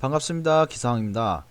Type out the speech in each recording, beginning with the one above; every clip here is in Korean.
반갑습니다. 기상입니다.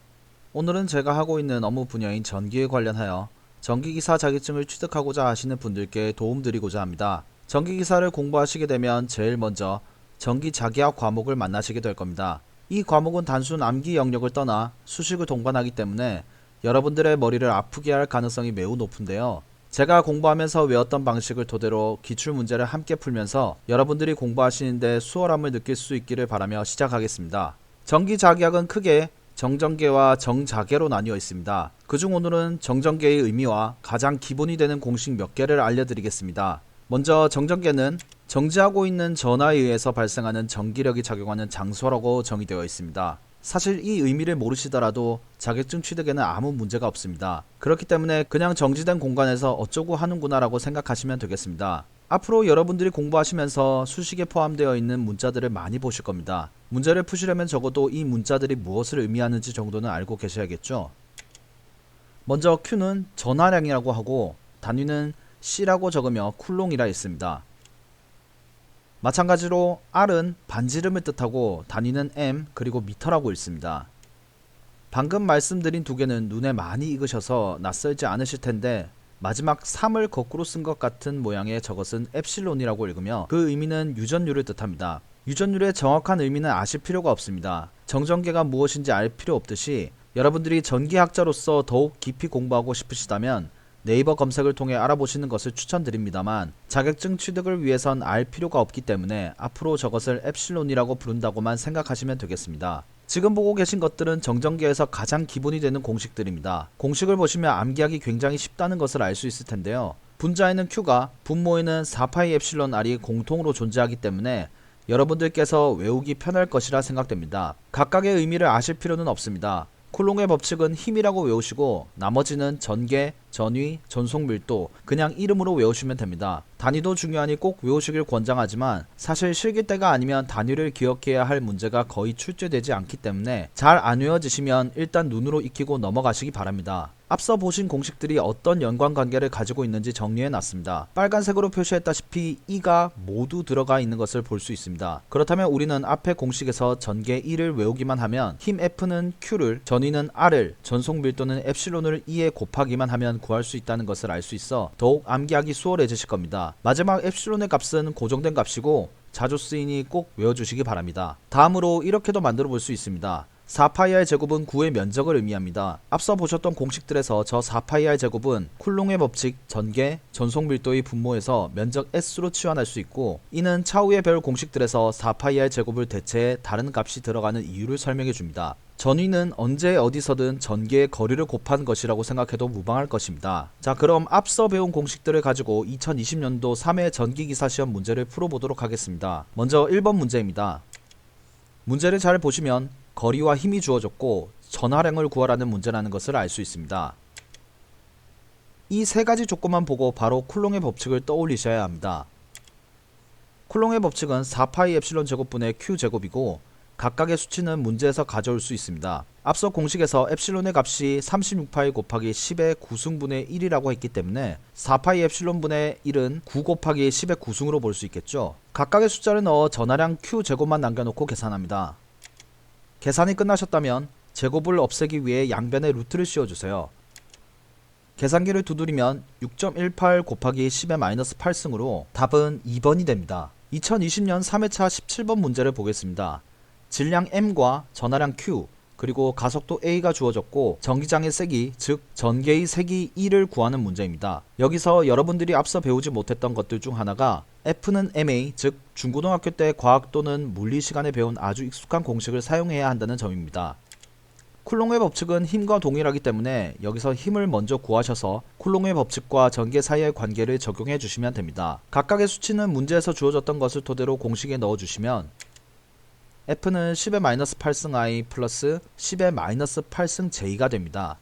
오늘은 제가 하고 있는 업무 분야인 전기에 관련하여 전기기사 자격증을 취득하고자 하시는 분들께 도움드리고자 합니다. 전기기사를 공부하시게 되면 제일 먼저 전기 자기학 과목을 만나시게 될 겁니다. 이 과목은 단순 암기 영역을 떠나 수식을 동반하기 때문에 여러분들의 머리를 아프게 할 가능성이 매우 높은데요. 제가 공부하면서 외웠던 방식을 토대로 기출문제를 함께 풀면서 여러분들이 공부하시는데 수월함을 느낄 수 있기를 바라며 시작하겠습니다. 전기자기학은 크게 정전계와 정자계로 나뉘어 있습니다. 그중 오늘은 정전계의 의미와 가장 기본이 되는 공식 몇 개를 알려드리겠습니다. 먼저 정전계는 정지하고 있는 전하에 의해서 발생하는 전기력이 작용하는 장소라고 정의되어 있습니다. 사실 이 의미를 모르시더라도 자격증 취득에는 아무 문제가 없습니다. 그렇기 때문에 그냥 정지된 공간에서 어쩌고 하는구나 라고 생각하시면 되겠습니다. 앞으로 여러분들이 공부하시면서 수식에 포함되어 있는 문자들을 많이 보실 겁니다. 문제를 푸시려면 적어도 이 문자들이 무엇을 의미하는지 정도는 알고 계셔야겠죠. 먼저 Q는 전하량이라고 하고 단위는 C라고 적으며 쿨롱이라 있습니다. 마찬가지로 R은 반지름을 뜻하고 단위는 M 그리고 미터라고 있습니다. 방금 말씀드린 두 개는 눈에 많이 익으셔서 낯설지 않으실 텐데 마지막 3을 거꾸로 쓴 것 같은 모양의 저것은 엡실론이라고 읽으며 그 의미는 유전율을 뜻합니다. 유전율의 정확한 의미는 아실 필요가 없습니다. 정전계가 무엇인지 알 필요 없듯이 여러분들이 전기학자로서 더욱 깊이 공부하고 싶으시다면 네이버 검색을 통해 알아보시는 것을 추천드립니다만 자격증 취득을 위해선 알 필요가 없기 때문에 앞으로 저것을 엡실론이라고 부른다고만 생각하시면 되겠습니다. 지금 보고 계신 것들은 정전계에서 가장 기본이 되는 공식들입니다. 공식을 보시면 암기하기 굉장히 쉽다는 것을 알 수 있을 텐데요. 분자에는 Q가 분모에는 4파이 엡실론 R이 공통으로 존재하기 때문에 여러분들께서 외우기 편할 것이라 생각됩니다. 각각의 의미를 아실 필요는 없습니다. 쿨롱의 법칙은 힘이라고 외우시고 나머지는 전개, 전위, 전속 밀도 그냥 이름으로 외우시면 됩니다. 단위도 중요하니 꼭 외우시길 권장하지만 사실 실기 때가 아니면 단위를 기억해야 할 문제가 거의 출제되지 않기 때문에 잘 안 외워지시면 일단 눈으로 익히고 넘어가시기 바랍니다. 앞서 보신 공식들이 어떤 연관관계를 가지고 있는지 정리해 놨습니다. 빨간색으로 표시했다시피 E가 모두 들어가 있는 것을 볼 수 있습니다. 그렇다면 우리는 앞에 공식에서 전개 E를 외우기만 하면 힘 F는 Q를, 전위는 R을, 전속 밀도는 엡실론을 E에 곱하기만 하면 구할 수 있다는 것을 알 수 있어 더욱 암기하기 수월해지실 겁니다. 마지막 엡실론의 값은 고정된 값이고 자주 쓰이니 꼭 외워주시기 바랍니다. 다음으로 이렇게도 만들어 볼 수 있습니다. 4파이R 제곱은 구의 면적을 의미합니다. 앞서 보셨던 공식들에서 저 4파이R 제곱은 쿨롱의 법칙, 전개, 전속 밀도의 분모에서 면적 S로 치환할 수 있고 이는 차후의 별 공식들에서 4파이R 제곱을 대체해 다른 값이 들어가는 이유를 설명해 줍니다. 전위는 언제 어디서든 전개의 거리를 곱한 것이라고 생각해도 무방할 것입니다. 자, 그럼 앞서 배운 공식들을 가지고 2020년도 3회 전기기사 시험 문제를 풀어보도록 하겠습니다. 먼저 1번 문제입니다. 문제를 잘 보시면 거리와 힘이 주어졌고 전하량을 구하라는 문제라는 것을 알 수 있습니다. 이 세 가지 조건만 보고 바로 쿨롱의 법칙을 떠올리셔야 합니다. 쿨롱의 법칙은 4파이 엡실론 제곱분의 Q 제곱이고 각각의 수치는 문제에서 가져올 수 있습니다. 앞서 공식에서 엡실론의 값이 36파이 곱하기 10의 9승분의 1이라고 했기 때문에 4파이 엡실론분의 1은 9 곱하기 10의 9승으로 볼 수 있겠죠. 각각의 숫자를 넣어 전하량 Q 제곱만 남겨놓고 계산합니다. 계산이 끝나셨다면 제곱을 없애기 위해 양변에 루트를 씌워주세요. 계산기를 두드리면 6.18 곱하기 10의 마이너스 8승으로 답은 2번이 됩니다. 2020년 3회차 17번 문제를 보겠습니다. 질량 M과 전하량 Q 그리고 가속도 A가 주어졌고 전기장의 세기 즉 전개의 세기 E를 구하는 문제입니다. 여기서 여러분들이 앞서 배우지 못했던 것들 중 하나가 F는 MA 즉 중고등학교 때 과학 또는 물리 시간에 배운 아주 익숙한 공식을 사용해야 한다는 점입니다. 쿨롱의 법칙은 힘과 동일하기 때문에 여기서 힘을 먼저 구하셔서 쿨롱의 법칙과 전개 사이의 관계를 적용해 주시면 됩니다. 각각의 수치는 문제에서 주어졌던 것을 토대로 공식에 넣어 주시면 F는 10의 마이너스 8승 I 플러스 10의 마이너스 8승 J가 됩니다.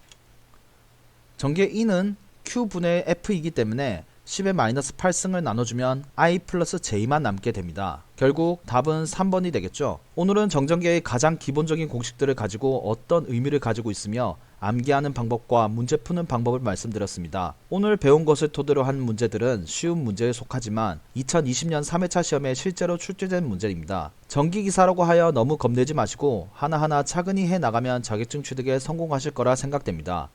전개 E는 Q분의 F이기 때문에 10의 마이너스 8승을 나눠주면 I 플러스 J만 남게 됩니다. 결국 답은 3번이 되겠죠. 오늘은 정전계의 가장 기본적인 공식들을 가지고 어떤 의미를 가지고 있으며 암기하는 방법과 문제 푸는 방법을 말씀드렸습니다. 오늘 배운 것을 토대로 한 문제들은 쉬운 문제에 속하지만 2020년 3회차 시험에 실제로 출제된 문제입니다. 정기기사라고 하여 너무 겁내지 마시고 하나하나 차근히 해나가면 자격증 취득에 성공하실 거라 생각됩니다.